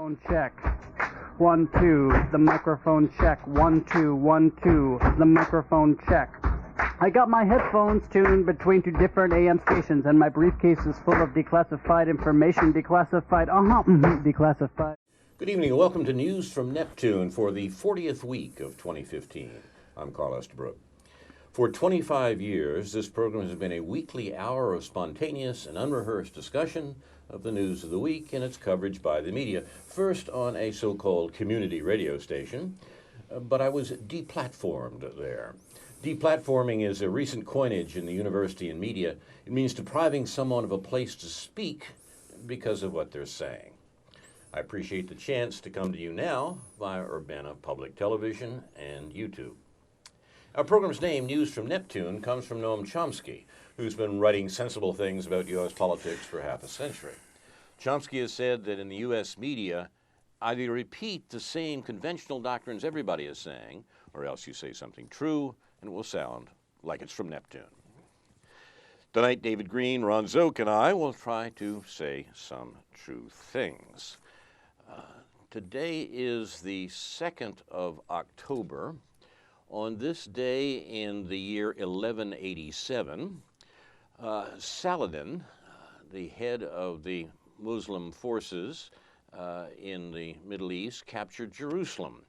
Microphone check. 1, 2. The microphone check. 1, 2, 1, 2. The microphone check. I got my headphones tuned between two different AM stations, and my briefcase is full of declassified information. Declassified. Declassified. Good evening and welcome to News from Neptune for the 40th week of 2015. I'm Carl Estabrook. For 25 years, this program has been a weekly hour of spontaneous and unrehearsed discussion of the news of the week and its coverage by the media, first on a so-called community radio station, but I was deplatformed there. Deplatforming is a recent coinage in the university and media. It means depriving someone of a place to speak because of what they're saying. I appreciate the chance to come to you now via Urbana Public Television and YouTube. Our program's name, News from Neptune, comes from Noam Chomsky, who's been writing sensible things about U.S. politics for half a century. Chomsky has said that in the U.S. media, either you repeat the same conventional doctrines everybody is saying, or else you say something true, and it will sound like it's from Neptune. Tonight, David Green, Ron Zoke, and I will try to say some true things. Today is the 2nd of October. On this day in the year 1187, Saladin, the head of the Muslim forces in the Middle East, captured Jerusalem.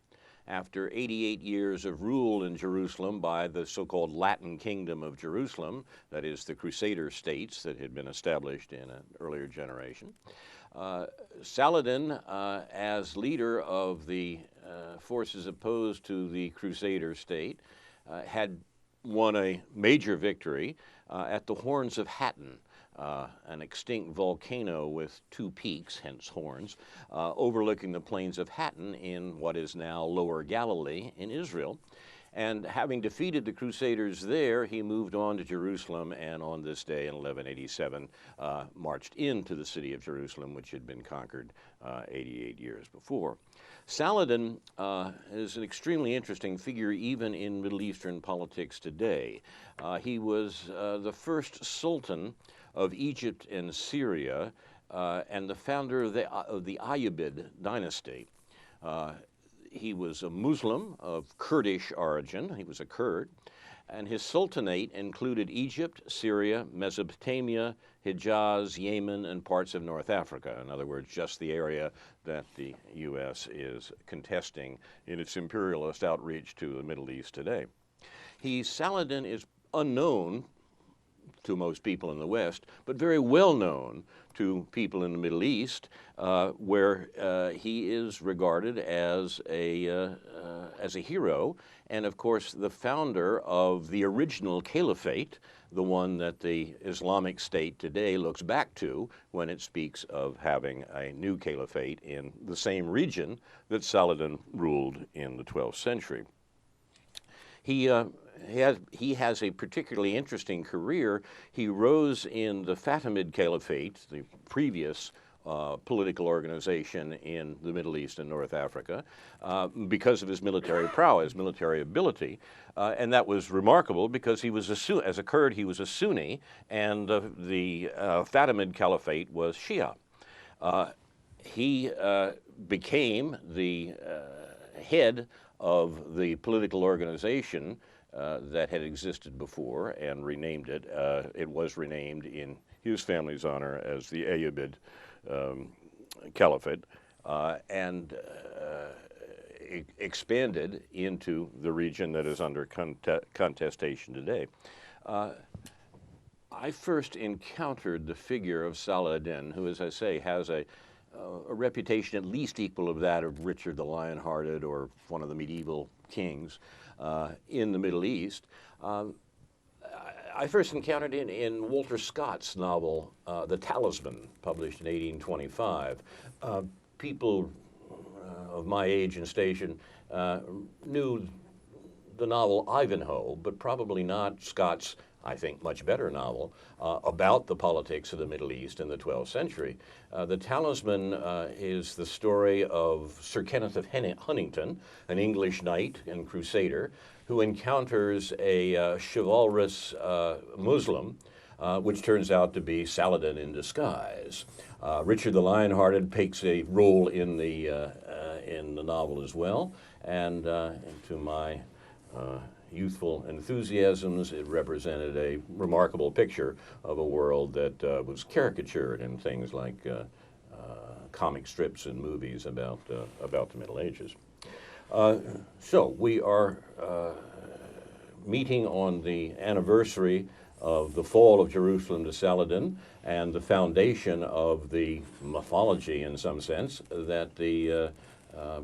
After 88 years of rule in Jerusalem by the so-called Latin Kingdom of Jerusalem, that is the Crusader states that had been established in an earlier generation, Saladin, as leader of the forces opposed to the Crusader state, had won a major victory at the Horns of Hattin, an extinct volcano with two peaks, hence horns, overlooking the plains of Hattin in what is now Lower Galilee in Israel. And having defeated the Crusaders there, he moved on to Jerusalem, and on this day in 1187 marched into the city of Jerusalem, which had been conquered 88 years before. Saladin is an extremely interesting figure even in Middle Eastern politics today. He was the first sultan of Egypt and Syria and the founder of the Ayyubid dynasty. He was a Muslim of Kurdish origin. He was a Kurd. And his sultanate included Egypt, Syria, Mesopotamia, Hijaz, Yemen, and parts of North Africa. In other words, just the area that the U.S. is contesting in its imperialist outreach to the Middle East today. Saladin is unknown to most people in the West, but very well known to people in the Middle East, where he is regarded as a hero, and of course the founder of the original caliphate, the one that the Islamic State today looks back to when it speaks of having a new caliphate in the same region that Saladin ruled in the 12th century. He has a particularly interesting career. He rose in the Fatimid Caliphate, the previous political organization in the Middle East and North Africa, because of his military prowess, military ability. And that was remarkable because he was as a Kurd, he was a Sunni, and the Fatimid Caliphate was Shia. He became the head of the political organization that had existed before and renamed it. It was renamed in his family's honor as the Ayyubid Caliphate and expanded into the region that is under contestation today. I first encountered the figure of Saladin, who, as I say, has a reputation at least equal of that of Richard the Lionhearted or one of the medieval kings in the Middle East. I first encountered it in Walter Scott's novel, The Talisman, published in 1825. People of my age and station knew the novel Ivanhoe, but probably not Scott's, I think, much better novel about the politics of the Middle East in the 12th century. The Talisman is the story of Sir Kenneth of Huntington, an English knight and crusader, who encounters a chivalrous Muslim which turns out to be Saladin in disguise. Richard the Lionhearted takes a role in the novel as well, and to my youthful enthusiasms, it represented a remarkable picture of a world that was caricatured in things like comic strips and movies about the Middle Ages. So we are meeting on the anniversary of the fall of Jerusalem to Saladin and the foundation of the mythology, in some sense, that the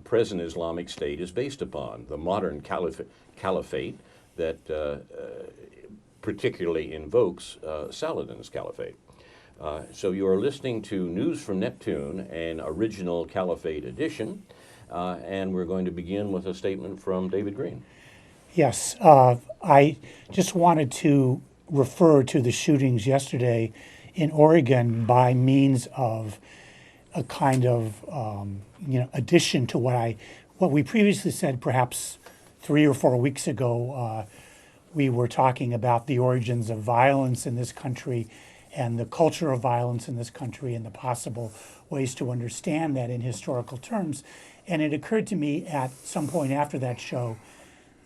present Islamic State is based upon, the modern caliphate that particularly invokes Saladin's caliphate. So you are listening to News from Neptune, an original Caliphate edition, and we're going to begin with a statement from David Green. Yes, I just wanted to refer to the shootings yesterday in Oregon by means of a kind of addition to what we previously said. Perhaps 3 or 4 weeks ago, we were talking about the origins of violence in this country and the culture of violence in this country and the possible ways to understand that in historical terms. And it occurred to me at some point after that show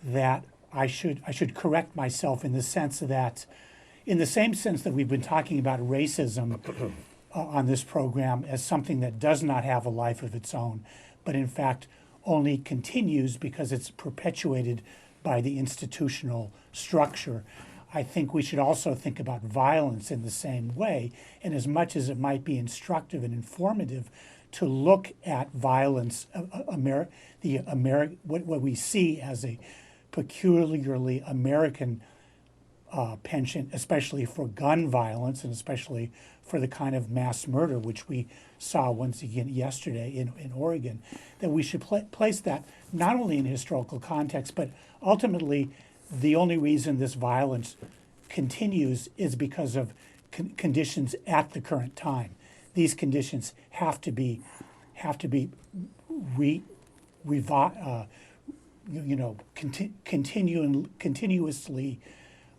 that I should correct myself in the sense that, in the same sense that we've been talking about racism on this program as something that does not have a life of its own, but in fact only continues because it's perpetuated by the institutional structure. I think we should also think about violence in the same way, and as much as it might be instructive and informative to look at violence, what we see as a peculiarly American penchant, especially for gun violence and especially for the kind of mass murder which we saw once again yesterday in Oregon, that we should place that not only in historical context, but ultimately the only reason this violence continues is because of conditions at the current time. These conditions have to be continuously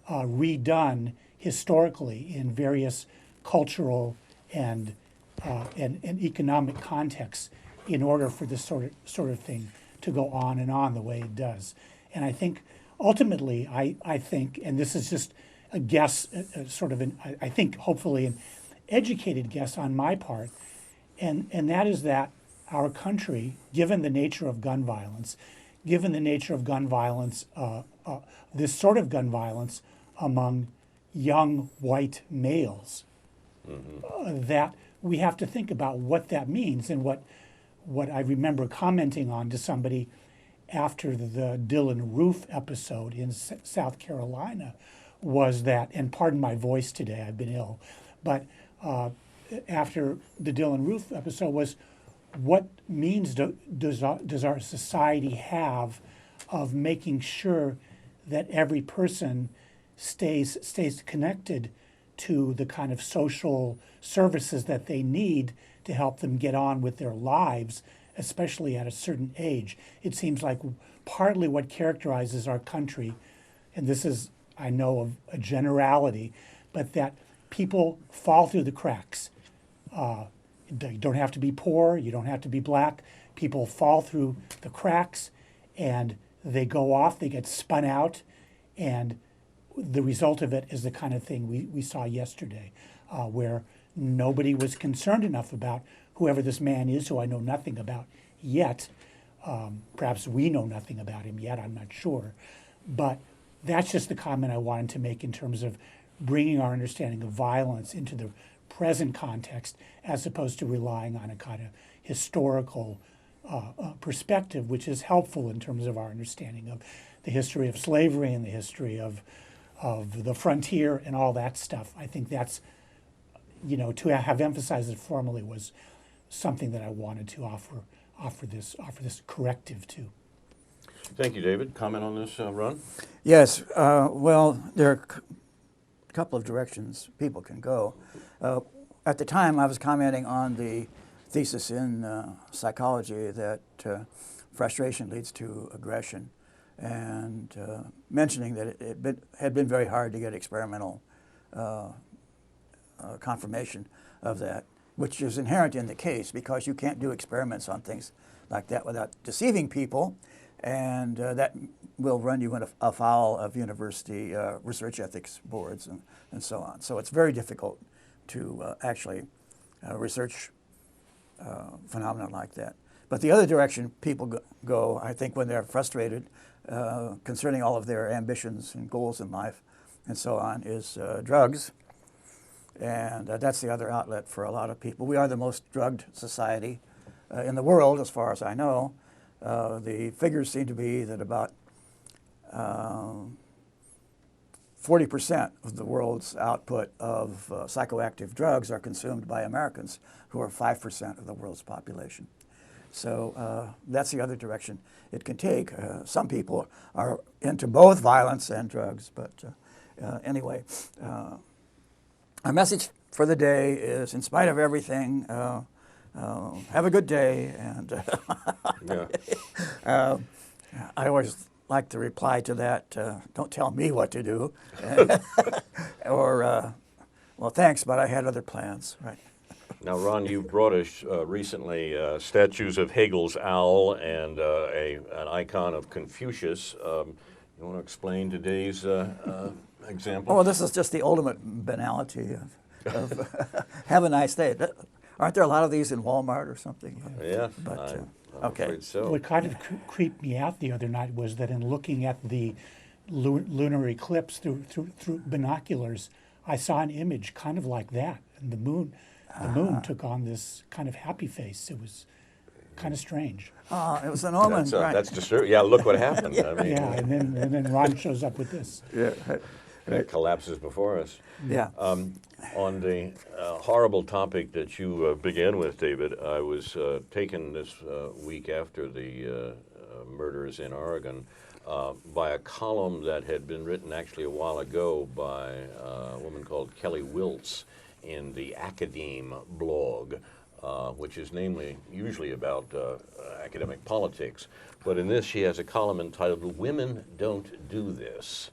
redone historically in various cultural and economic contexts in order for this sort of thing to go on and on the way it does. And I think ultimately, I think, and this is just a guess, I think hopefully an educated guess on my part, and that is that our country, given the nature of gun violence, this sort of gun violence among young white males, that we have to think about what that means. And what I remember commenting on to somebody after the Dylan Roof episode in South Carolina was that, and pardon my voice today, I've been ill, but after the Dylan Roof episode was, what means does our society have of making sure that every person stays connected to the kind of social services that they need to help them get on with their lives, especially at a certain age. It seems like partly what characterizes our country, and this is, I know, of a generality, but that people fall through the cracks. You don't have to be poor, you don't have to be black. People fall through the cracks and they go off, they get spun out, and the result of it is the kind of thing we saw yesterday, where nobody was concerned enough about whoever this man is, who I know nothing about yet. Perhaps we know nothing about him yet, I'm not sure. But that's just the comment I wanted to make in terms of bringing our understanding of violence into the present context, as opposed to relying on a kind of historical perspective, which is helpful in terms of our understanding of the history of slavery and the history of the frontier and all that stuff. I think that's, to have emphasized it formally was something that I wanted to offer this corrective to. Thank you, David. Comment on this, Ron? Yes. Well, there are a couple of directions people can go. At the time, I was commenting on the thesis in psychology that frustration leads to aggression, and mentioning that it had been very hard to get experimental confirmation of that, which is inherent in the case because you can't do experiments on things like that without deceiving people, and that will run you afoul of university research ethics boards and so on. So it's very difficult to actually research phenomena like that. But the other direction people go, I think, when they're frustrated concerning all of their ambitions and goals in life and so on, is drugs. And that's the other outlet for a lot of people. We are the most drugged society in the world, as far as I know. The figures seem to be that about 40% of the world's output of psychoactive drugs are consumed by Americans, who are 5% of the world's population. So that's the other direction it can take. Some people are into both violence and drugs, but anyway, our message for the day is, in spite of everything, have a good day. And I always like to reply to that, don't tell me what to do. Or, well, thanks, but I had other plans, right? Now, Ron, you brought us recently statues of Hegel's owl and an icon of Confucius. You want to explain today's example? Oh, this is just the ultimate banality of have a nice day. Aren't there a lot of these in Walmart or something? Yeah, But, I'm okay. afraid so. What kind of creeped me out the other night was that in looking at the lunar eclipse through binoculars, I saw an image kind of like that, and the moon took on this kind of happy face. It was kind of strange. It was an omen, right? That's disturbing. Yeah, look what happened. I mean, Yeah, and then Ron shows up with this. Yeah. it collapses before us. Yeah. On the horrible topic that you began with, David, I was taken this week after the murders in Oregon by a column that had been written actually a while ago by a woman called Kelly Wiltz in the Academe blog, which is usually about academic politics. But in this, she has a column entitled "Women Don't Do This: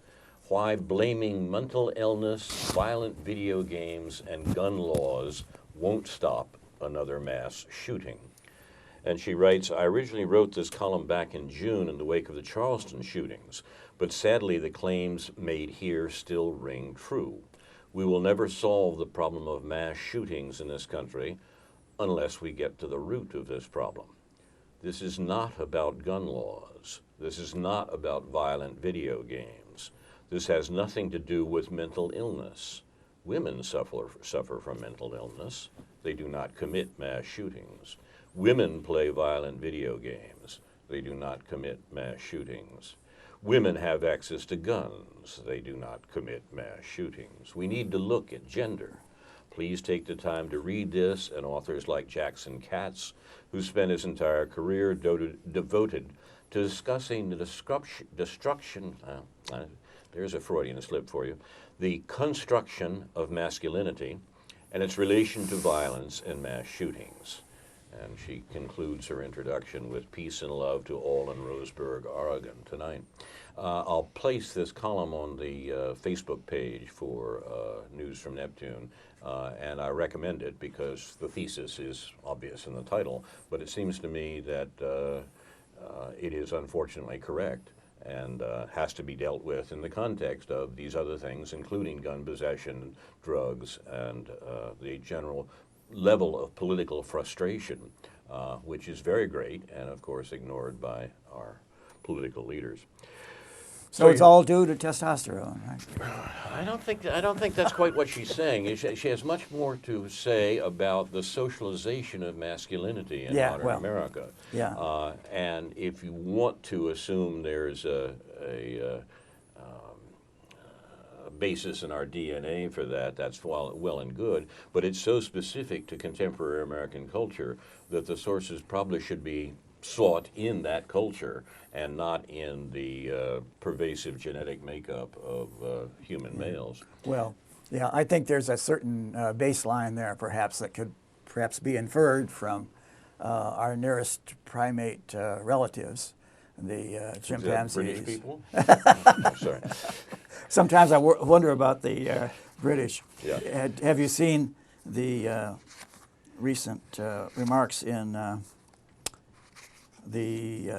Why Blaming Mental Illness, Violent Video Games, and Gun Laws Won't Stop Another Mass Shooting." And she writes, "I originally wrote this column back in June in the wake of the Charleston shootings, but sadly the claims made here still ring true. We will never solve the problem of mass shootings in this country unless we get to the root of this problem. This is not about gun laws. This is not about violent video games. This has nothing to do with mental illness. Women suffer from mental illness. They do not commit mass shootings. Women play violent video games. They do not commit mass shootings. Women have access to guns. They do not commit mass shootings. We need to look at gender. Please take the time to read this, and authors like Jackson Katz, who spent his entire career devoted to discussing the destruction, there's a Freudian slip for you, the construction of masculinity and its relation to violence and mass shootings." And she concludes her introduction with "Peace and love to all in Roseburg, Oregon tonight." I'll place this column on the Facebook page for News from Neptune, and I recommend it because the thesis is obvious in the title, but it seems to me that it is unfortunately correct and has to be dealt with in the context of these other things, including gun possession, drugs, and the general level of political frustration, which is very great and, of course, ignored by our political leaders. So it's all due to testosterone, right? I don't think that's quite what she's saying. She has much more to say about the socialization of masculinity in modern America. Yeah. And if you want to assume there's a basis in our DNA for that, that's well and good, but it's so specific to contemporary American culture that the sources probably should be sought in that culture and not in the pervasive genetic makeup of human males. Well, yeah, I think there's a certain baseline there, perhaps, that could perhaps be inferred from our nearest primate relatives, the chimpanzees. British people? I'm sorry. Sometimes I wonder about the British. Yeah. Have you seen the recent remarks in the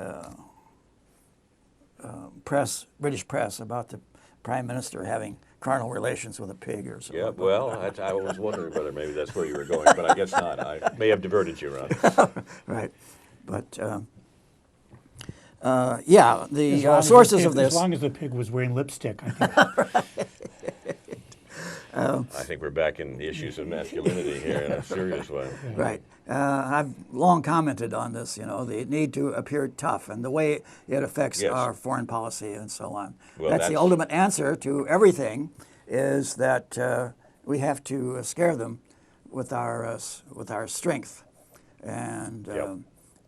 British press about the Prime Minister having carnal relations with a pig or something? Yeah, well, I was wondering whether maybe that's where you were going, but I guess not. I may have diverted you, Ron. Right. But yeah, the As sources the of pig- this. As long as the pig was wearing lipstick, I think. I think we're back in the issues of masculinity here in a serious way. Right. I've long commented on this, the need to appear tough and the way it affects Yes. our foreign policy and so on. Well, that's the that's- ultimate answer to everything, is that we have to scare them with our strength and Yep.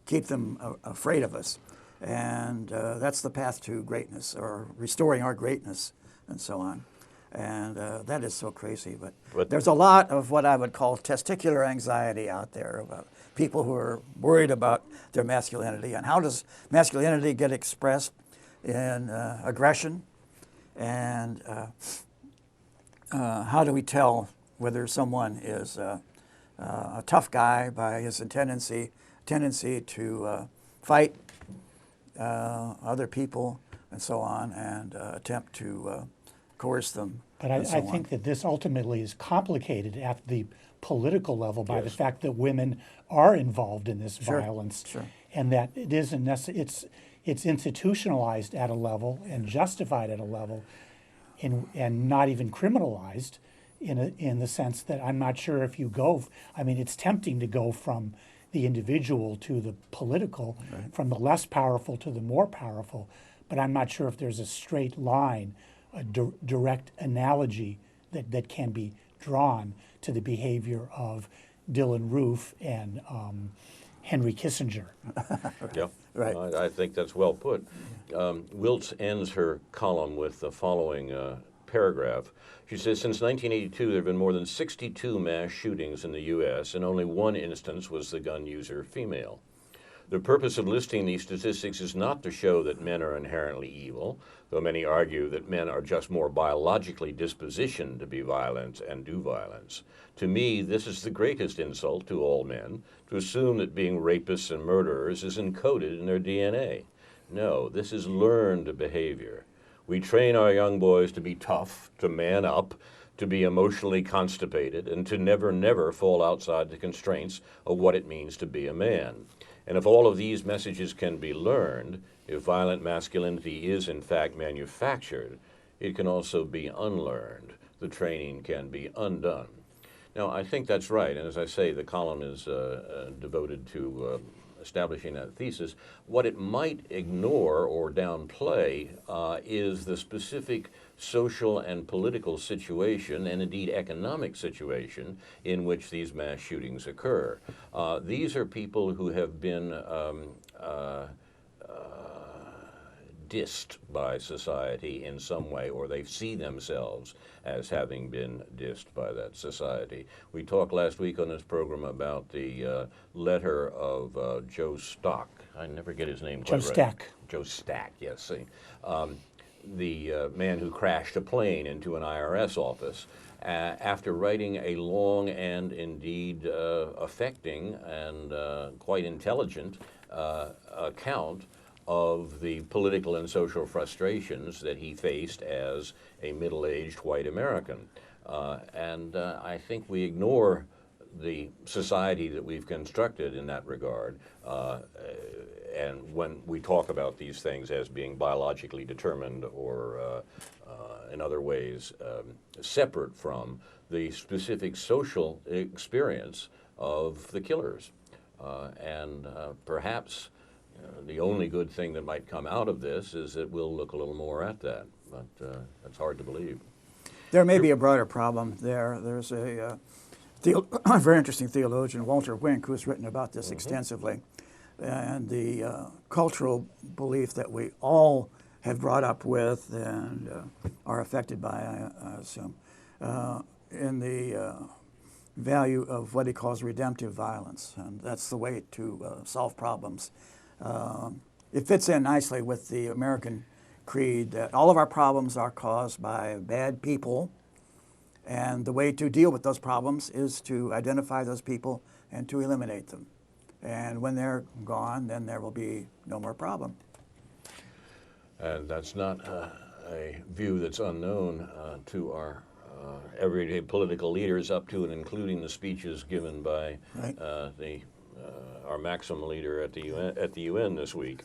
keep them afraid of us. And that's the path to greatness, or restoring our greatness and so on. And that is so crazy. But there's a lot of what I would call testicular anxiety out there about people who are worried about their masculinity. And how does masculinity get expressed in aggression? And how do we tell whether someone is a tough guy by his tendency to fight other people and so on, and attempt to coerce them? But I think that this ultimately is complicated at the political level by the Yes. fact that women are involved in this violence, sure. and that it isn't it's institutionalized at a level and justified at a level, and not even criminalized in the sense that I'm not sure if you go. I mean, it's tempting to go from the individual to the political, from the less powerful to the more powerful, but I'm not sure if there's a straight line, a direct analogy that can be drawn to the behavior of Dylan Roof and Henry Kissinger. Yeah, Right. I think that's well put. Wiltz ends her column with the following paragraph. She says, since 1982, there have been more than 62 mass shootings in the U.S., and only one instance was the gun user female. The purpose of listing these statistics is not to show that men are inherently evil, though many argue that men are just more biologically dispositioned to be violent and do violence. To me, this is the greatest insult to all men, to assume that being rapists and murderers is encoded in their DNA. No, this is learned behavior. We train our young boys to be tough, to man up, to be emotionally constipated, and to never fall outside the constraints of what it means to be a man. And if all of these messages can be learned, if violent masculinity is in fact manufactured, it can also be unlearned. The training can be undone. Now, I think that's right, and as I say, the column is devoted to establishing that thesis. What it might ignore or downplay is the specific social and political situation, and indeed economic situation, in which these mass shootings occur. These are people who have been dissed by society in some way, or they see themselves as having been dissed by that society. We talked last week on this program about the letter of Joe Stock. I never get his name quite Joe right. Stack. Joe Stack, yes. See. The man who crashed a plane into an IRS office after writing a long and indeed affecting and quite intelligent account of the political and social frustrations that he faced as a middle-aged white American. And I think we ignore the society that we've constructed in that regard, and when we talk about these things as being biologically determined or in other ways separate from the specific social experience of the killers. And perhaps the only good thing that might come out of this is that we'll look a little more at that, but that's hard to believe. There may be a broader problem there. There's a very interesting theologian, Walter Wink, who's written about this extensively, and the cultural belief that we all have brought up with and are affected by, I assume, in the value of what he calls redemptive violence, and that's the way to solve problems. It fits in nicely with the American creed that all of our problems are caused by bad people, and the way to deal with those problems is to identify those people and to eliminate them. And when they're gone, then there will be no more problem. And that's not a view that's unknown to our everyday political leaders, up to and including the speeches given by Right. Our maximum leader at the UN this week,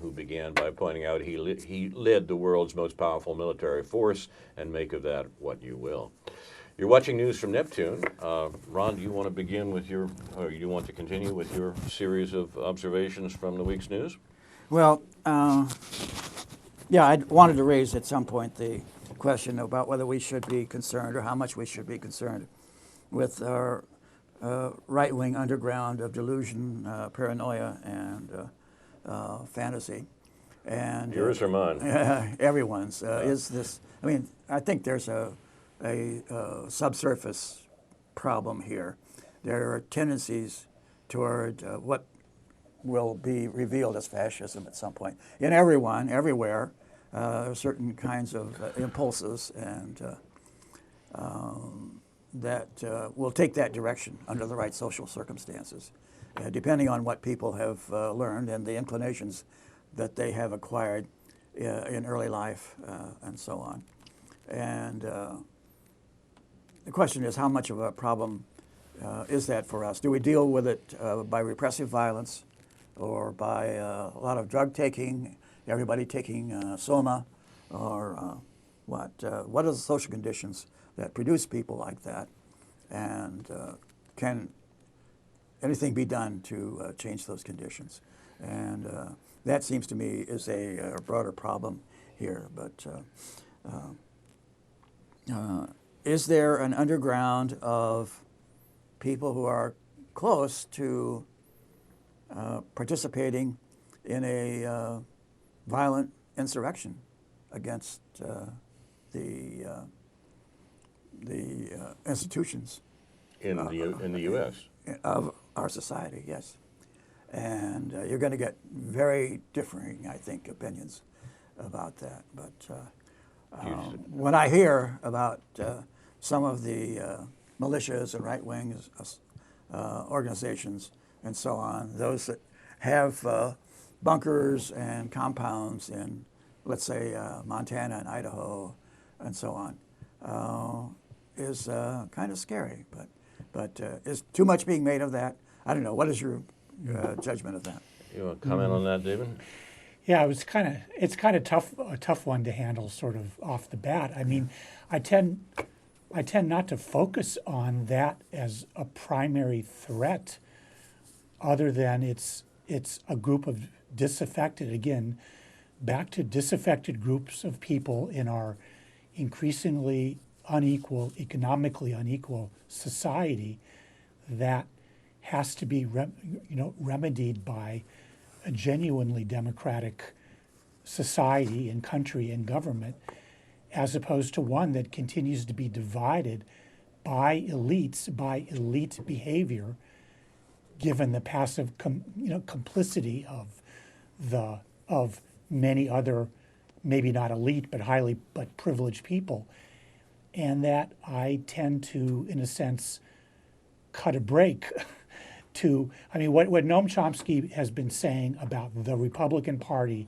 who began by pointing out he led the world's most powerful military force, and make of that what you will. You're watching News from Neptune. Ron, do you want to begin with or you want to continue with your series of observations from the week's news? Well, yeah, I wanted to raise at some point the question about whether we should be concerned, or how much we should be concerned, with our right-wing underground of delusion, paranoia, and fantasy. And Yours or mine? everyone's. Is this? I mean, I think there's a subsurface problem here. There are tendencies toward what will be revealed as fascism at some point. In everyone, everywhere, certain kinds of impulses and that will take that direction under the right social circumstances, depending on what people have learned and the inclinations that they have acquired in early life and so on. And the question is, how much of a problem is that for us? Do we deal with it by repressive violence, or by a lot of drug taking, everybody taking soma, or what? What are the social conditions that produce people like that? And can anything be done to change those conditions? And that seems to me is a broader problem here. But is there an underground of people who are close to participating in a violent insurrection against the institutions In the U.S. of our society? Yes. And you're going to get very differing, I think, opinions about that. But when I hear about some of the militias and right-wing organizations and so on, those that have bunkers and compounds in, let's say, Montana and Idaho and so on, is kind of scary. But is too much being made of that? I don't know. What is your judgment of that? You want to comment on that, David? Yeah, it's kind of a tough one to handle sort of off the bat. I mean, I tend not to focus on that as a primary threat, other than it's a group of disaffected, again, back to disaffected groups of people in our increasingly unequal, economically unequal society that has to be remedied by a genuinely democratic society and country and government, as opposed to one that continues to be divided by elites, by elite behavior, given the passive complicity of many other, maybe not elite but privileged people, and that I tend to, in a sense, cut a break to. I mean, what Noam Chomsky has been saying about the Republican Party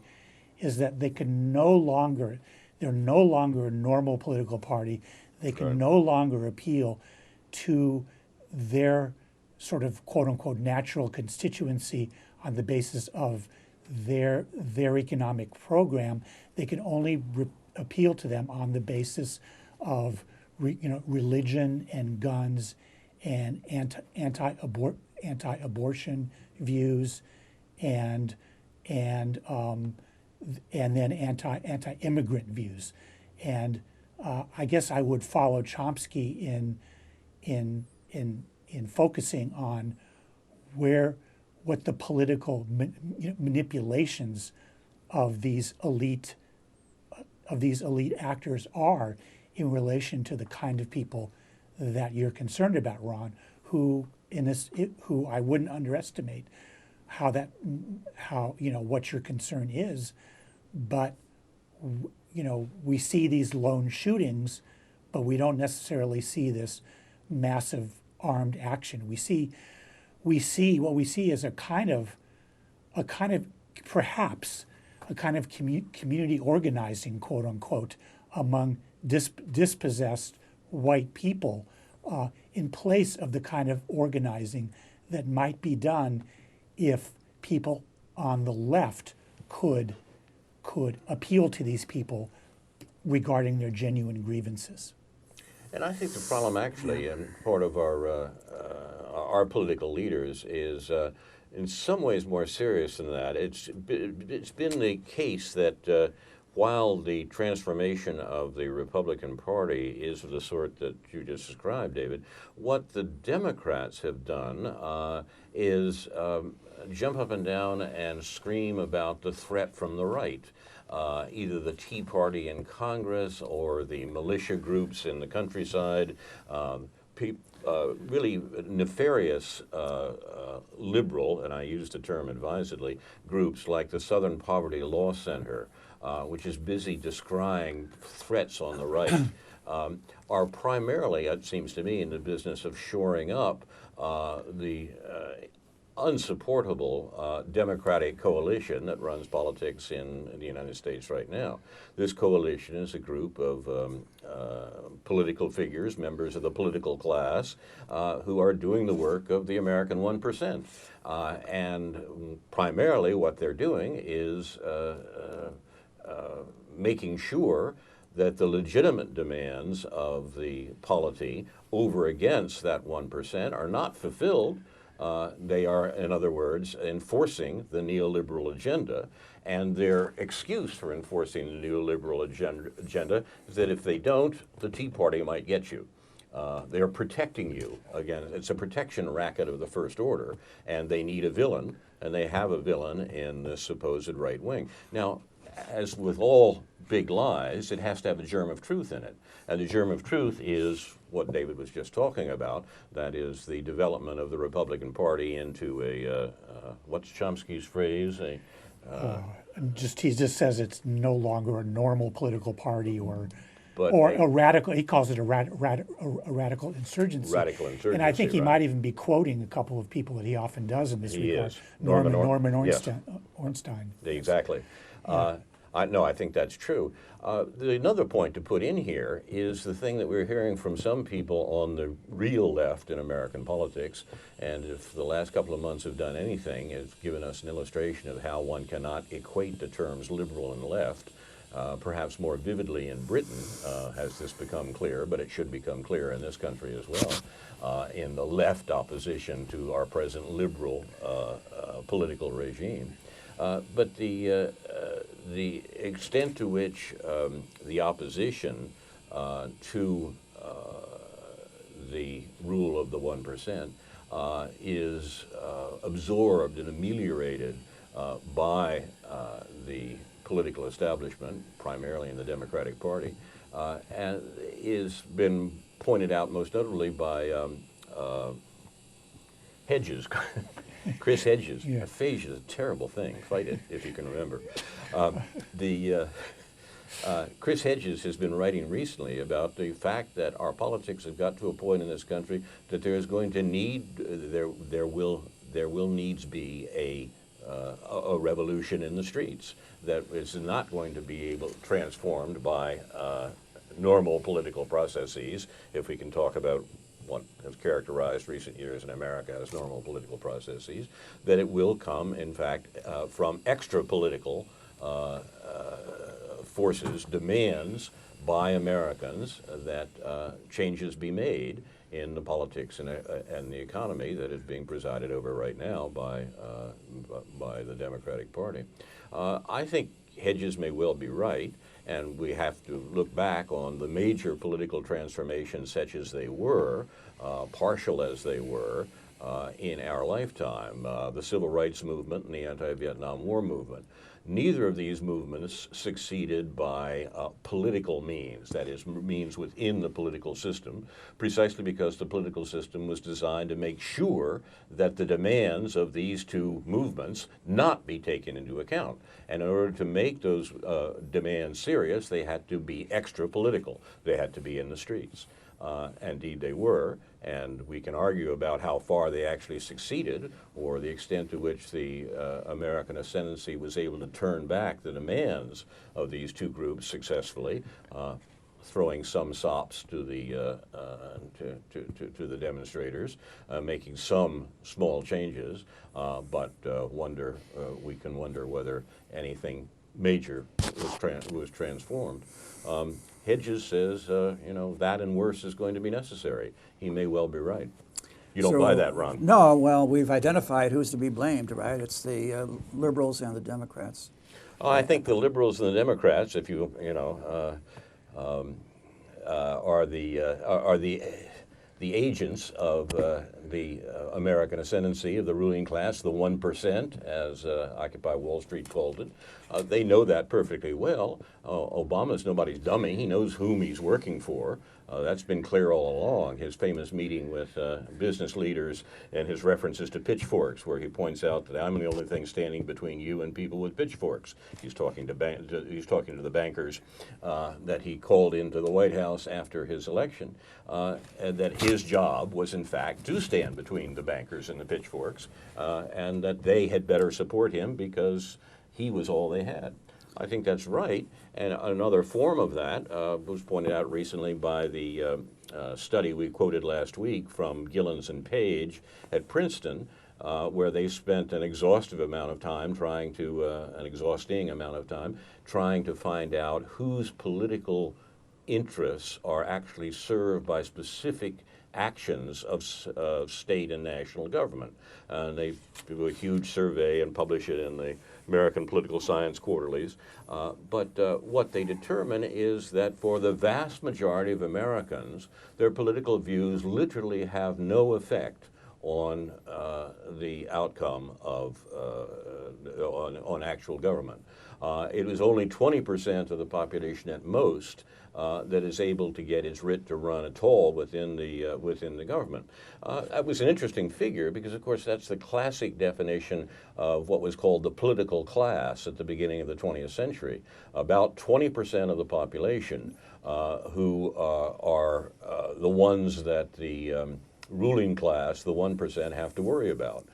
is that they're no longer a normal political party. They can no longer appeal to their sort of quote unquote natural constituency on the basis of their economic program. They can only appeal to them on the basis of religion and guns and anti-abortion views and then anti-immigrant views. And I guess I would follow Chomsky in focusing on what the political manipulations of these elite actors are in relation to the kind of people that you're concerned about, Ron, who I wouldn't underestimate how what your concern is, but we see these lone shootings, but we don't necessarily see this massive armed action. We see what we see is a kind of perhaps a kind of community organizing, quote unquote, among dispossessed white people in place of the kind of organizing that might be done if people on the left could appeal to these people regarding their genuine grievances. And I think the problem actually, and part of our political leaders is in some ways more serious than that. It's been the case that while the transformation of the Republican Party is of the sort that you just described, David, what the Democrats have done is jump up and down and scream about the threat from the right. Either the Tea Party in Congress or the militia groups in the countryside, really nefarious liberal, and I use the term advisedly, groups like the Southern Poverty Law Center, which is busy descrying threats on the right, are primarily, it seems to me, in the business of shoring up the unsupportable Democratic coalition that runs politics in the United States right now. This coalition is a group of political figures, members of the political class, who are doing the work of the American 1%. And primarily what they're doing is making sure that the legitimate demands of the polity over against that 1% are not fulfilled. They are, in other words, enforcing the neoliberal agenda, and their excuse for enforcing the neoliberal agenda is that if they don't, the Tea Party might get you. They're protecting you. Again, it's a protection racket of the first order, and they need a villain, and they have a villain in the supposed right wing. Now, as with all big lies, it has to have a germ of truth in it. And the germ of truth is what David was just talking about. That is the development of the Republican Party into a, what's Chomsky's phrase? He just says it's no longer a normal political party or a radical, he calls it a radical insurgency. Radical insurgency, and I think he right. might even be quoting a couple of people that he often does in this regard. Is. Norman Yes. Ornstein. Exactly. No, I think that's true. Another point to put in here is the thing that we're hearing from some people on the real left in American politics, and if the last couple of months have done anything, it's given us an illustration of how one cannot equate the terms liberal and left. Perhaps more vividly in Britain has this become clear, but it should become clear in this country as well, in the left opposition to our present liberal political regime. But the extent to which the opposition to the rule of the 1% is absorbed and ameliorated by the political establishment, primarily in the Democratic Party, and is been pointed out most notably by Hedges. Chris Hedges. Yeah. Aphasia is a terrible thing. Fight it, if you can remember. Chris Hedges has been writing recently about the fact that our politics have got to a point in this country that there is going to there will needs be a revolution in the streets that is not going to be transformed by normal political processes, if we can talk about what has characterized recent years in America as normal political processes, that it will come, in fact, from extra-political forces, demands by Americans that changes be made in the politics and the economy that is being presided over right now by the Democratic Party. I think Hedges may well be right, and we have to look back on the major political transformations such as they were, partial as they were, in our lifetime, the Civil Rights Movement and the Anti-Vietnam War movement. Neither of these movements succeeded by political means, that is, means within the political system, precisely because the political system was designed to make sure that the demands of these two movements not be taken into account. And in order to make those demands serious, they had to be extra political. They had to be in the streets. Indeed, they were, and we can argue about how far they actually succeeded or the extent to which the American ascendancy was able to turn back the demands of these two groups successfully, throwing some sops to the to the demonstrators, making some small changes, but we can wonder whether anything major was transformed. Hedges says, that and worse is going to be necessary. He may well be right. You don't buy that, Ron? No, well, we've identified who's to be blamed, right? It's the liberals and the Democrats. I think the liberals and the Democrats, if are the agents of the American ascendancy of the ruling class, the 1%, as Occupy Wall Street called it. They know that perfectly well. Obama's nobody's dummy. He knows whom he's working for. That's been clear all along. His famous meeting with business leaders and his references to pitchforks, where he points out that I'm the only thing standing between you and people with pitchforks. He's talking to the bankers that he called into the White House after his election, and that his job was in fact to stand between the bankers and the pitchforks, and that they had better support him because he was all they had. I think that's right, and another form of that was pointed out recently by the study we quoted last week from Gillens and Page at Princeton, where they spent an exhausting amount of time trying to find out whose political interests are actually served by specific actions of state and national government. They do a huge survey and publish it in the American Political Science Quarterlies. But what they determine is that for the vast majority of Americans, their political views literally have no effect on the outcome of on actual government. It was only 20% of the population at most that is able to get its writ to run at all within the government. That was an interesting figure because, of course, that's the classic definition of what was called the political class at the beginning of the 20th century. About 20% of the population who are the ones that the ruling class, the 1%, have to worry about.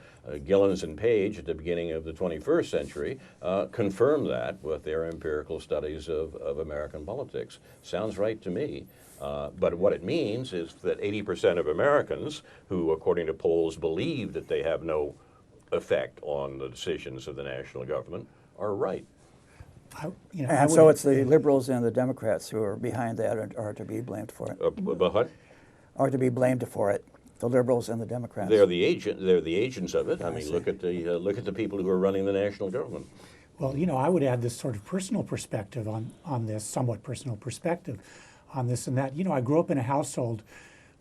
Gillens and Page at the beginning of the 21st century confirmed that with their empirical studies of American politics. Sounds right to me. But what it means is that 80% of Americans who, according to polls, believe that they have no effect on the decisions of the national government are right. So it's the liberals and the Democrats who are behind that and are to be blamed for it. But what? Are to be blamed for it. The liberals and the Democrats. They're the agents of it. I mean, look at the people who are running the national government. Well, I would add this sort of personal perspective on this, somewhat personal perspective on this and that. I grew up in a household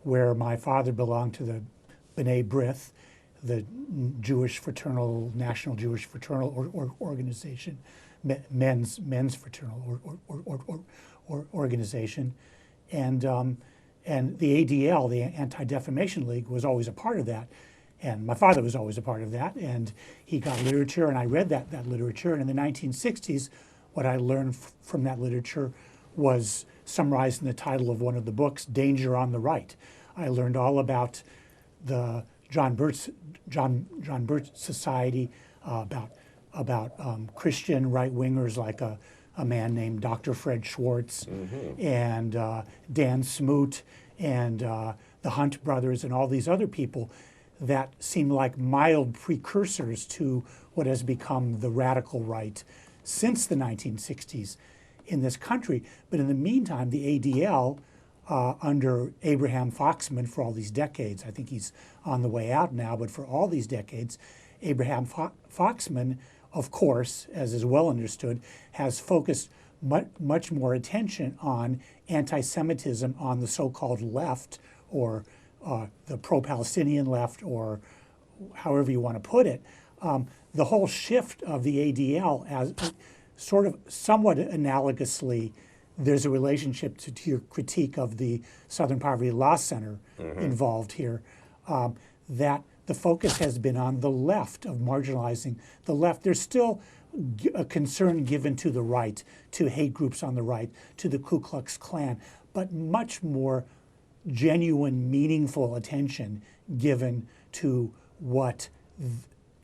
where my father belonged to the B'nai B'rith, the National Jewish Fraternal Organization, men's fraternal organization, and the ADL, the Anti-Defamation League, was always a part of that. And my father was always a part of that. And he got literature, and I read that literature. And in the 1960s, what I learned from that literature was summarized in the title of one of the books, Danger on the Right. I learned all about the John Birch Society, about Christian right-wingers like a man named Dr. Fred Schwartz, and Dan Smoot, and the Hunt brothers, and all these other people that seem like mild precursors to what has become the radical right since the 1960s in this country. But in the meantime, the ADL, under Abraham Foxman for all these decades, I think he's on the way out now, but for all these decades, Abraham Foxman, of course, as is well understood, has focused much more attention on anti-Semitism on the so-called left, or the pro-Palestinian left, or however you want to put it, the whole shift of the ADL as sort of somewhat analogously, there's a relationship to your critique of the Southern Poverty Law Center involved here, that the focus has been on the left, of marginalizing the left. There's still a concern given to the right, to hate groups on the right, to the Ku Klux Klan, but much more genuine, meaningful attention given to what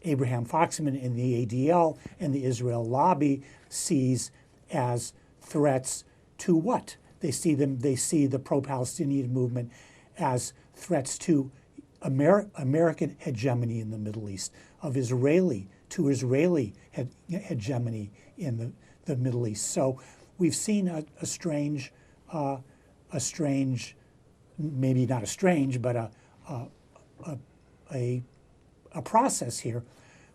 Abraham Foxman in the ADL and the Israel lobby sees as threats to what? They see the pro-Palestinian movement as threats to American hegemony in the Middle East, of Israeli hegemony in the Middle East. So we've seen a strange, maybe not a strange, but a process here,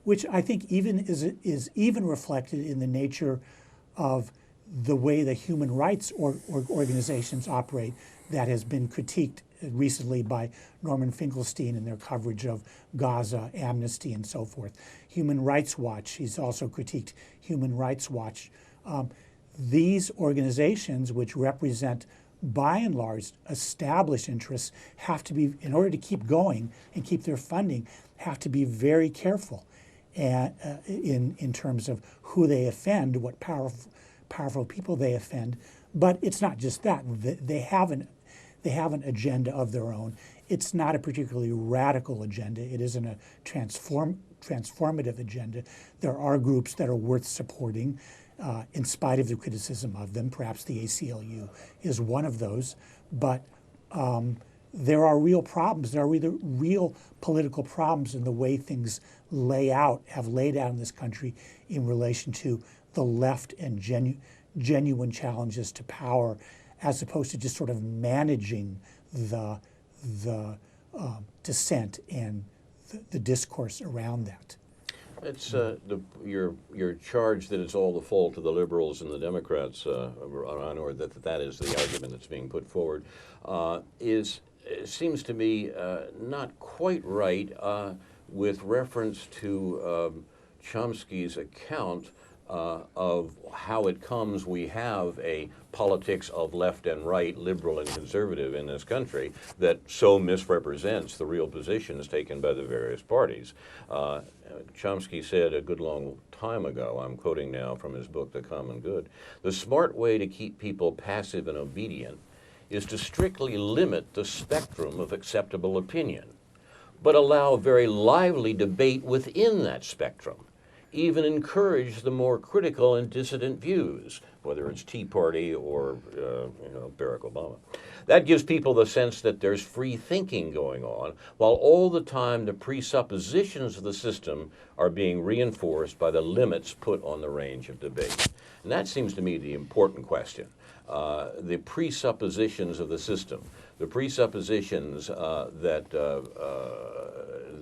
which I think even is even reflected in the nature of the way the human rights organizations operate, that has been critiqued recently by Norman Finkelstein in their coverage of Gaza, Amnesty, and so forth. Human Rights Watch, he's also critiqued Human Rights Watch. These organizations, which represent by and large established interests, have to be, in order to keep going and keep their funding, have to be very careful in terms of who they offend, what powerful people they offend. But it's not just that. They have an agenda of their own. It's not a particularly radical agenda. It isn't a transformative agenda. There are groups that are worth supporting in spite of the criticism of them. Perhaps the ACLU is one of those. But there are real problems. There are real political problems in the way things have laid out in this country in relation to the left and genuine challenges to power, as opposed to just sort of managing the dissent and the discourse around that. It's your charge that it's all the fault of the liberals and the Democrats, or that is the argument that's being put forward, seems to me not quite right with reference to Chomsky's account of how it comes we have a politics of left and right, liberal and conservative in this country that so misrepresents the real positions taken by the various parties. Chomsky said a good long time ago, I'm quoting now from his book, The Common Good, "The smart way to keep people passive and obedient is to strictly limit the spectrum of acceptable opinion, but allow very lively debate within that spectrum. Even encourage the more critical and dissident views," whether it's Tea Party or Barack Obama. "That gives people the sense that there's free thinking going on, while all the time the presuppositions of the system are being reinforced by the limits put on the range of debate." And that seems to me the important question. The presuppositions of the system, the presuppositions that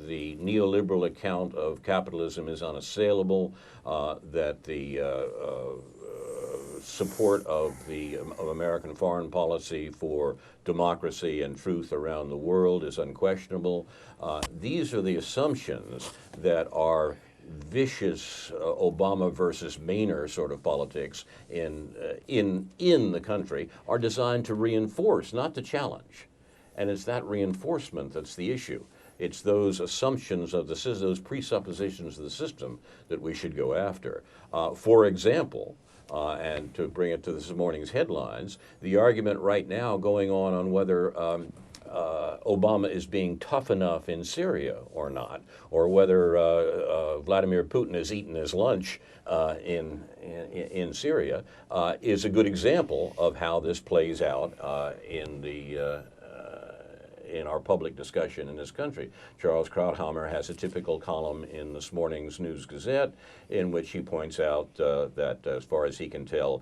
the neoliberal account of capitalism is unassailable, that the support of American foreign policy for democracy and truth around the world is unquestionable. These are the assumptions that are vicious Obama versus Boehner sort of politics in the country are designed to reinforce, not to challenge. And it's that reinforcement that's the issue. It's those assumptions of those presuppositions of the system that we should go after. For example, and to bring it to this morning's headlines, the argument right now going on whether Obama is being tough enough in Syria or not, or whether Vladimir Putin has eaten his lunch in Syria, is a good example of how this plays out in our public discussion in this country. Charles Krauthammer has a typical column in this morning's News Gazette in which he points out that as far as he can tell,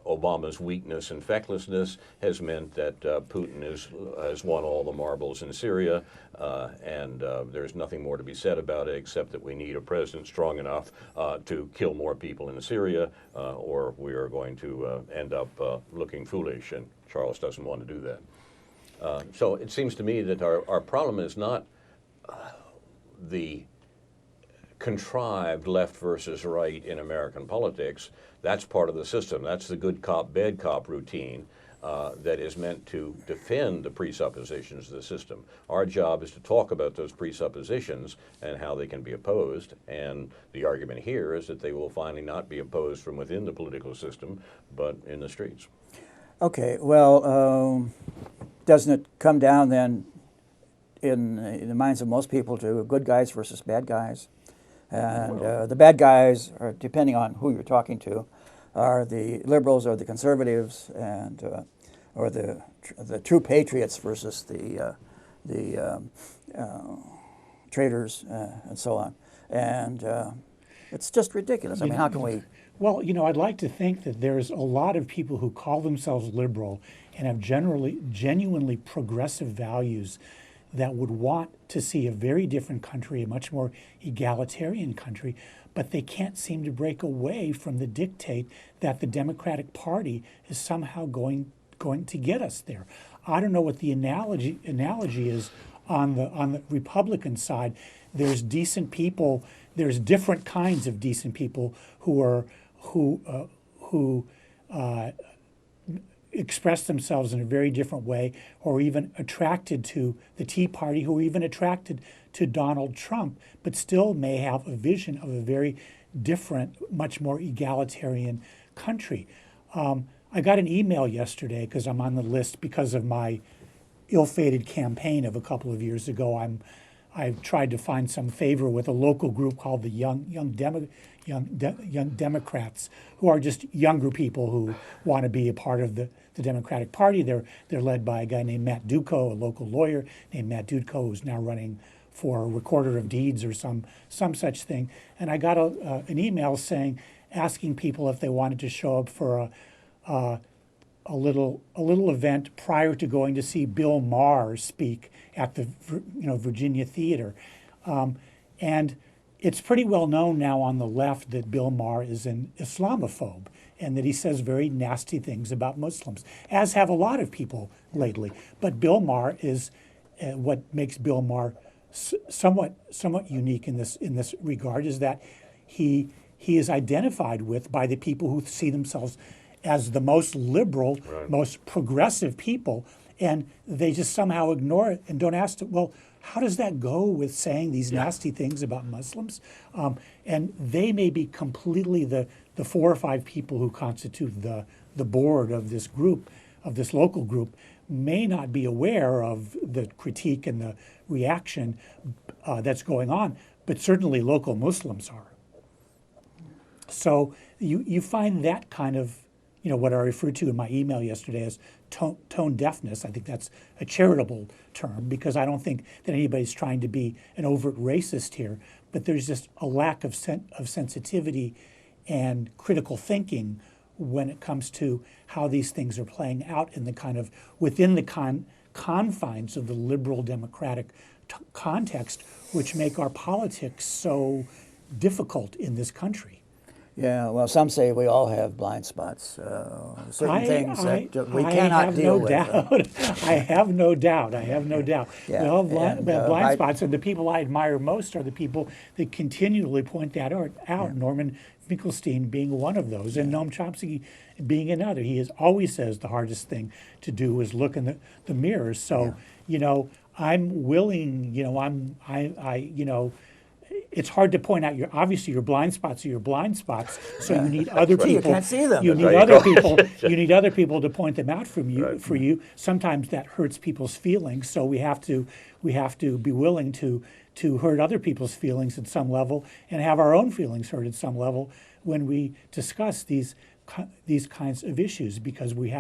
Obama's weakness and fecklessness has meant that Putin has won all the marbles in Syria, and there's nothing more to be said about it except that we need a president strong enough to kill more people in Syria, or we are going to end up looking foolish, and Charles doesn't want to do that. So it seems to me that our problem is not the contrived left versus right in American politics, that's part of the system. That's the good cop, bad cop routine that is meant to defend the presuppositions of the system. Our job is to talk about those presuppositions and how they can be opposed, and the argument here is that they will finally not be opposed from within the political system, but in the streets. Okay, well, doesn't it come down then in the minds of most people to good guys versus bad guys? And the bad guys are, depending on who you're talking to, are the liberals or the conservatives, and or the true patriots versus the traitors and so on. And it's just ridiculous. I mean, how can we? Well, I'd like to think that there's a lot of people who call themselves liberal and have genuinely progressive values that would want to see a very different country, a much more egalitarian country, but they can't seem to break away from the dictate that the Democratic Party is somehow going to get us there. I don't know what the analogy is on the Republican side. There's decent people. There's different kinds of decent people who express themselves in a very different way, or even attracted to the Tea Party, who are even attracted to Donald Trump, but still may have a vision of a very different, much more egalitarian country. I got an email yesterday because I'm on the list because of my ill-fated campaign of a couple of years ago. I've tried to find some favor with a local group called the Young Democrats, who are just younger people who want to be a part of the Democratic Party. They're led by a guy named Matt Duco, a local lawyer named Matt Duco, who's now running for a recorder of deeds or some such thing. And I got an email asking people if they wanted to show up for a little event prior to going to see Bill Maher speak at the Virginia Theater, and it's pretty well known now on the left that Bill Maher is an Islamophobe and that he says very nasty things about Muslims, as have a lot of people lately. But Bill Maher is what makes Bill Maher somewhat unique in this regard is that he is identified with by the people who see themselves as the most liberal, right, most progressive people, and they just somehow ignore it and don't ask, well, how does that go with saying these nasty things about Muslims? And they may be completely the 4 or 5 people who constitute the board of this group, of this local group, may not be aware of the critique and the reaction that's going on, but certainly local Muslims are. So you find that kind of, what I referred to in my email yesterday as tone deafness. I think that's a charitable term because I don't think that anybody's trying to be an overt racist here, but there's just a lack of sensitivity and critical thinking when it comes to how these things are playing out in the kind of within the confines of the liberal democratic context, which make our politics so difficult in this country. Yeah, well, some say we all have blind spots, certain things that we cannot deal with. I have no doubt. Yeah, We all have blind spots, and the people I admire most are the people that continually point that out. Yeah. Norman Finkelstein being one of those, and Noam Chomsky being another. He always says the hardest thing to do is look in the mirror. So, I'm willing, it's hard to point out obviously your blind spots are your blind spots. So you need other people. You can't see them. You need other people. You need other people to point them out for you. Sometimes that hurts people's feelings. So we have to be willing to hurt other people's feelings at some level and have our own feelings hurt at some level when we discuss these kinds of issues, because we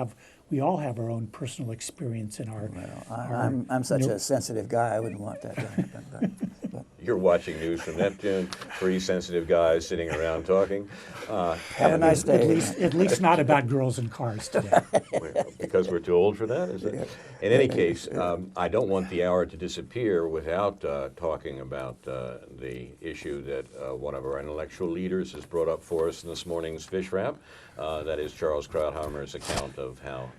all have our own personal experience in our. Well, I'm such a sensitive guy. I wouldn't want that to happen. But. You're watching news from Neptune. 3 sensitive guys sitting around talking. Have a nice day. At least not about girls in cars today. Because we're too old for that, is it? In any case, I don't want the hour to disappear without talking about the issue that one of our intellectual leaders has brought up for us in this morning's Fish Wrap. That is Charles Krauthammer's account of how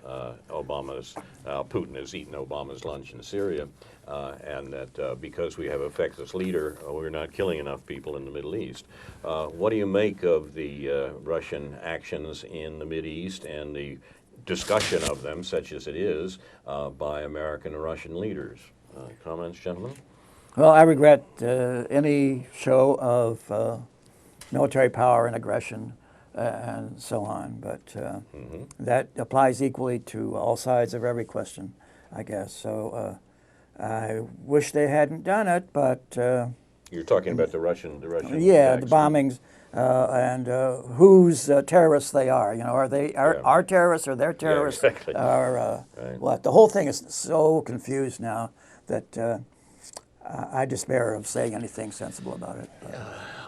Putin has eaten Obama's lunch in Syria. and that because we have a feckless leader, we're not killing enough people in the Middle East. What do you make of the Russian actions in the Mideast and the discussion of them, such as it is, by American and Russian leaders? Comments, gentlemen? Well, I regret any show of military power and aggression and so on, but that applies equally to all sides of every question, I guess. So I wish they hadn't done it, but You're talking about the Russian yeah, the attacks. bombings and whose terrorists they are. You know, are they our terrorists or their terrorists? exactly. Or Right. what? The whole thing is so confused now that I despair of saying anything sensible about it.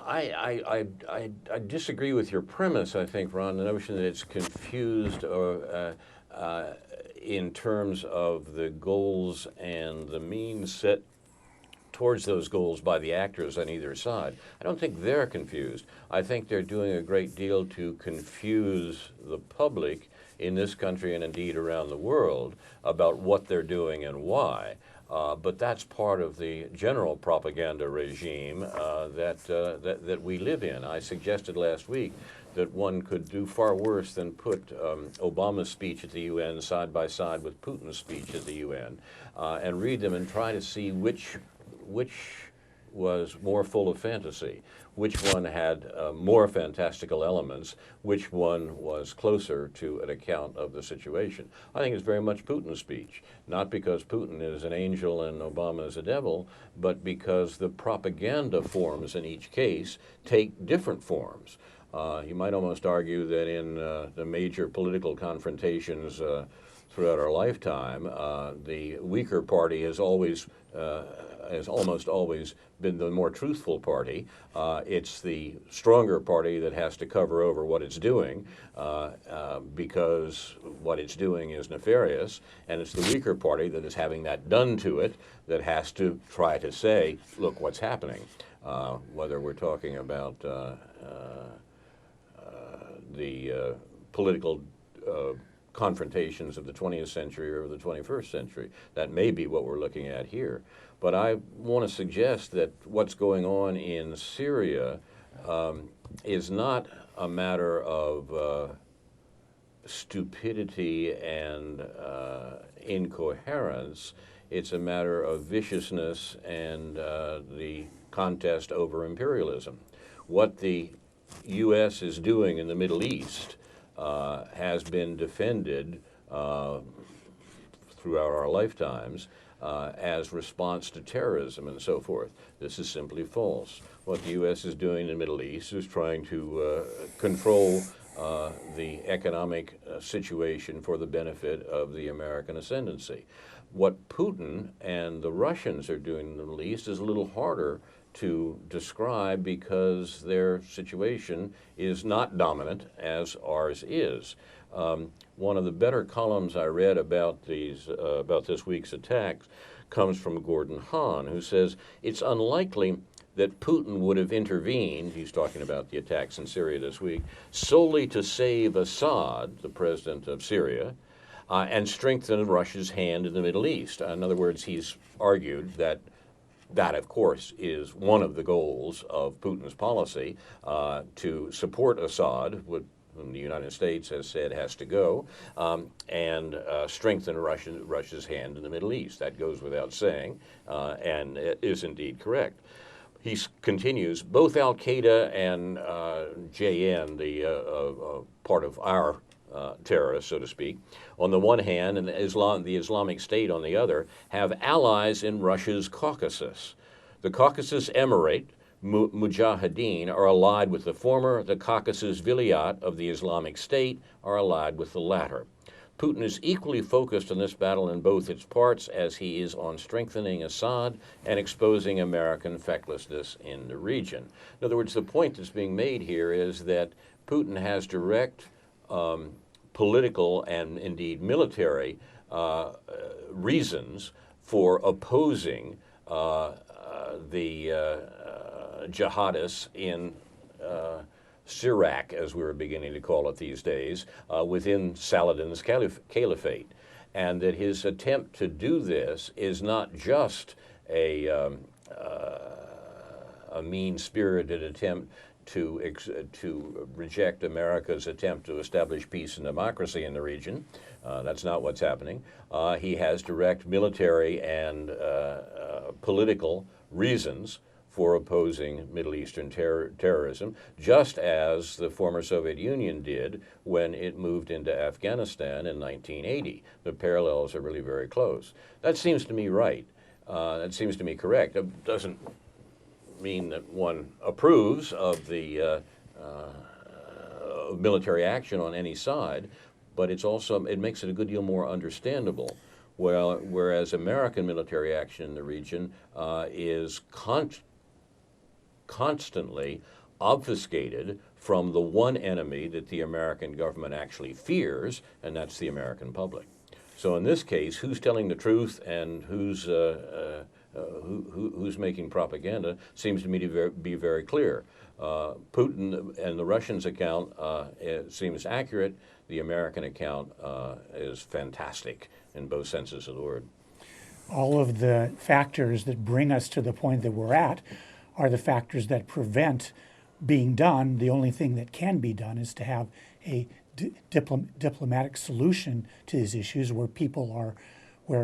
I disagree with your premise, I think, Ron, the notion that it's confused or in terms of the goals and the means set towards those goals by the actors on either side. I don't think they're confused. I think they're doing a great deal to confuse the public in this country and indeed around the world about what they're doing and why. But that's part of the general propaganda regime that we live in. I suggested last week that one could do far worse than put Obama's speech at the UN side by side with Putin's speech at the UN and read them and try to see which was more full of fantasy, which one had more fantastical elements, which one was closer to an account of the situation. I think it's very much Putin's speech, not because Putin is an angel and Obama is a devil, but because the propaganda forms in each case take different forms. You might almost argue that in the major political confrontations throughout our lifetime, the weaker party has almost always been the more truthful party. It's the stronger party that has to cover over what it's doing because what it's doing is nefarious, and it's the weaker party that is having that done to it that has to try to say, look what's happening. Whether we're talking about the political confrontations of the 20th century or the 21st century. That may be what we're looking at here. But I want to suggest that what's going on in Syria is not a matter of stupidity and incoherence. It's a matter of viciousness and the contest over imperialism. What the U.S. is doing in the Middle East has been defended throughout our lifetimes as response to terrorism and so forth. This is simply false. What the U.S. is doing in the Middle East is trying to control the economic situation for the benefit of the American ascendancy. What Putin and the Russians are doing in the Middle East is a little harder to describe because their situation is not dominant as ours is. One of the better columns I read about this week's attacks comes from Gordon Hahn, who says it's unlikely that Putin would have intervened, he's talking about the attacks in Syria this week, solely to save Assad, the president of Syria, and strengthen Russia's hand in the Middle East. In other words, he's argued that that, of course, is one of the goals of Putin's policy, to support Assad, whom the United States has said has to go, and strengthen Russia's hand in the Middle East. That goes without saying, and it is indeed correct. He continues, both Al-Qaeda and JN, the part of our terrorists, so to speak, on the one hand, and the Islamic State on the other, have allies in Russia's Caucasus. The Caucasus Emirate, Mujahideen, are allied with the former. The Caucasus Vilayat of the Islamic State are allied with the latter. Putin is equally focused on this battle in both its parts as he is on strengthening Assad and exposing American fecklessness in the region. In other words, the point that's being made here is that Putin has direct political and indeed military reasons for opposing the jihadists in Iraq, as we're beginning to call it these days, within Saladin's caliphate. and that his attempt to do this is not just a mean-spirited attempt to reject America's attempt to establish peace and democracy in the region. That's not what's happening. He has direct military and political reasons for opposing Middle Eastern terrorism, just as the former Soviet Union did when it moved into Afghanistan in 1980. The parallels are really very close. That seems to me right. That seems to me correct. It doesn't mean that one approves of the military action on any side, but it makes it a good deal more understandable. Well, whereas American military action in the region is constantly obfuscated from the one enemy that the American government actually fears, and that's the American public. So in this case, who's telling the truth and who's making propaganda seems to me to be very clear. Putin and the Russians' account seems accurate. The American account is fantastic in both senses of the word. All of the factors that bring us to the point that we're at are the factors that prevent being done. The only thing that can be done is to have a diplomatic solution to these issues where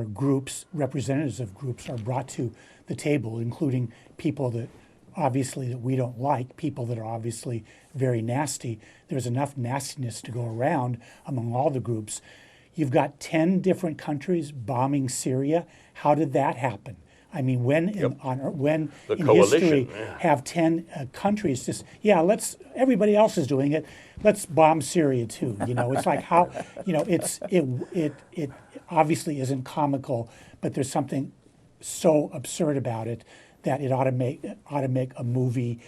groups, representatives of groups are brought to the table, including people that obviously that we don't like, people that are obviously very nasty. There's enough nastiness to go around among all the groups. You've got 10 different countries bombing Syria. How did that happen? I mean, when in history have 10 countries just, everybody else is doing it, let's bomb Syria too. You know, it's like how, you know, it obviously isn't comical, but there's something so absurd about it that it ought to make a movie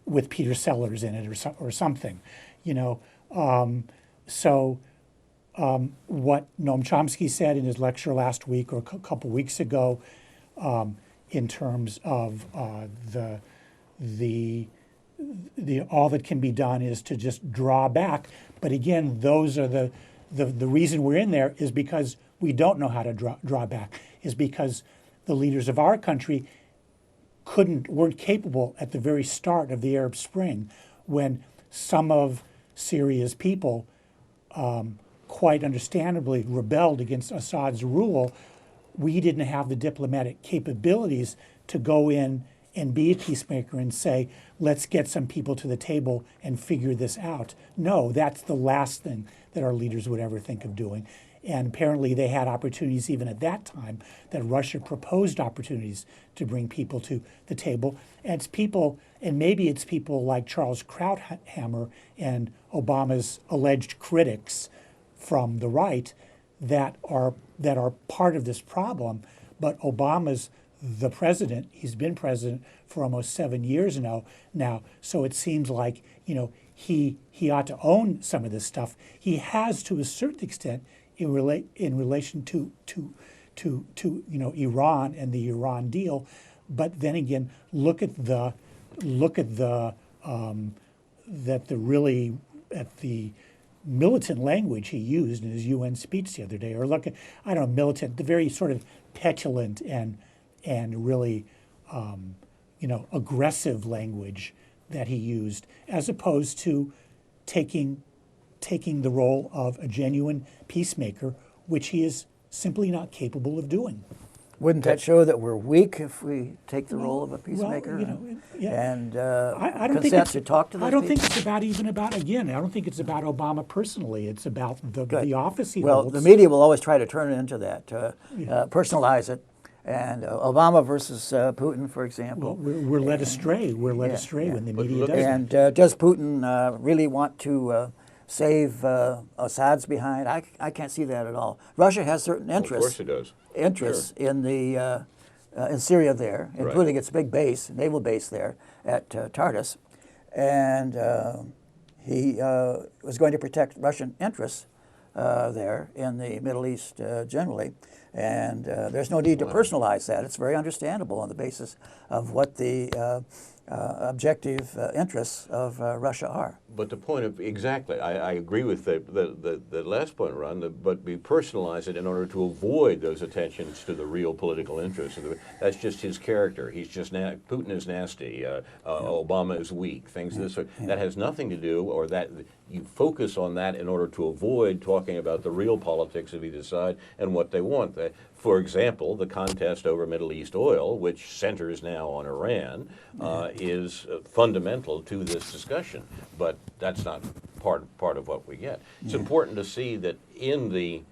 with Peter Sellers in it or something, you know. What Noam Chomsky said in his lecture last week or a couple weeks ago, in terms of the all that can be done is to just draw back. But again, those are the reason we're in there is because we don't know how to draw back, is because the leaders of our country weren't capable at the very start of the Arab Spring, when some of Syria's people quite understandably rebelled against Assad's rule. We didn't have the diplomatic capabilities to go in and be a peacemaker and say, let's get some people to the table and figure this out. No, that's the last thing that our leaders would ever think of doing. And apparently they had opportunities even at that time, that Russia proposed opportunities to bring people to the table. And it's people, and maybe it's people like Charles Krauthammer and Obama's alleged critics from the right that are part of this problem. But Obama's the president. He's been president for almost 7 years now. So it seems like, you know, he ought to own some of this stuff. He has to a certain extent in relation to you know, Iran and the Iran deal. But then again, look at the militant language he used in his UN speech the other day, or look at, I don't know, militant, the very sort of petulant and really, you know, aggressive language that he used, as opposed to taking the role of a genuine peacemaker, which he is simply not capable of doing. Wouldn't that show that we're weak if we take the role of a peacemaker? Well, you know, and I don't think consent to talk to those I don't people? think it's about again. I don't think it's about Obama personally. It's about the office he Well, holds. the media will always try to turn it into that, personalize it, and Obama versus Putin, for example. Well, we're led astray. We're led astray when the media does And does Putin really want to save Assad's behind? I can't see that at all. Russia has certain interests. Of course it does. Interests in the in Syria there, including its big base, naval base there at Tartus, and he was going to protect Russian interests there in the Middle East generally. And there's no need to personalize that. It's very understandable on the basis of what the objective interests of Russia are. But the point of, exactly, I agree with the last point, Ron, but we personalize it in order to avoid those attentions to the real political interests. That's just his character. He's just, Putin is nasty, Obama is weak, things of this sort. That has nothing to do, or that you focus on that in order to avoid talking about the real politics of either side and what they want. For example, the contest over Middle East oil, which centers now on Iran, is fundamental to this discussion. But that's not part of what we get. It's important to see that in the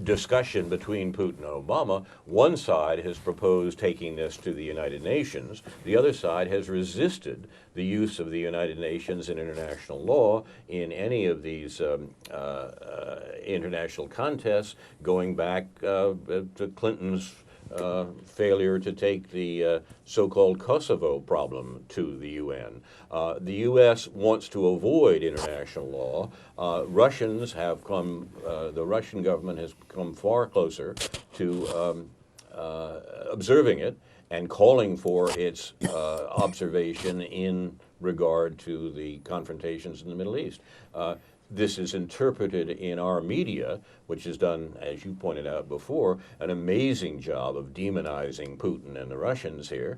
discussion between Putin and Obama, one side has proposed taking this to the United Nations. The other side has resisted the use of the United Nations and international law in any of these international contests, going back to Clinton's failure to take the so-called Kosovo problem to the UN. The U.S. wants to avoid international law. Russians have come, the Russian government has come far closer to observing it and calling for its observation in regard to the confrontations in the Middle East. This is interpreted in our media, which has done, as you pointed out before, an amazing job of demonizing Putin and the Russians here.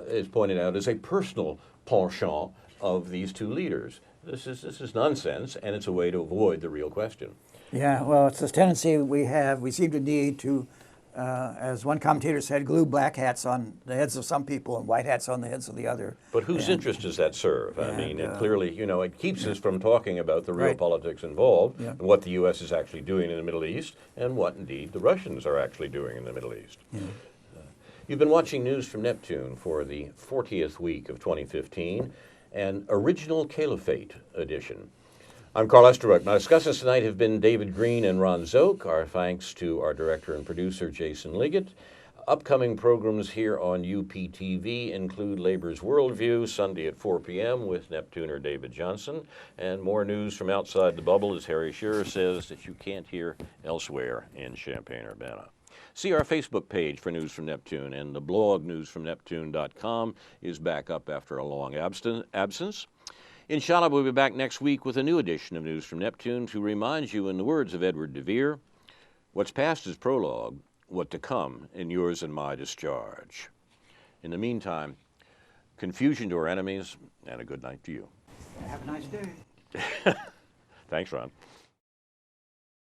Is pointed out as a personal penchant of these two leaders. This is nonsense, and it's a way to avoid the real question. Yeah, well, it's this tendency we have. We seem to need to, as one commentator said, glue black hats on the heads of some people and white hats on the heads of the other. But whose interest does that serve? I mean, it clearly, you know, it keeps us from talking about the real politics involved and what the U.S. is actually doing in the Middle East and what, indeed, the Russians are actually doing in the Middle East. You've been watching News from Neptune for the 40th week of 2015, an original Caliphate edition. I'm Carl Esterbrook. My discussants tonight have been David Green and Ron Zoke. Our thanks to our director and producer, Jason Liggett. Upcoming programs here on UPTV include Labor's Worldview, Sunday at 4 p.m. with Neptuner David Johnson, and more news from outside the bubble, as Harry Shearer says, that you can't hear elsewhere in Champaign-Urbana. See our Facebook page for News from Neptune, and the blog newsfromneptune.com is back up after a long absence. Inshallah, we'll be back next week with a new edition of News from Neptune to remind you, in the words of Edward de Vere, what's past is prologue, what to come in yours and my discharge. In the meantime, confusion to our enemies, and a good night to you. Have a nice day. Thanks, Ron.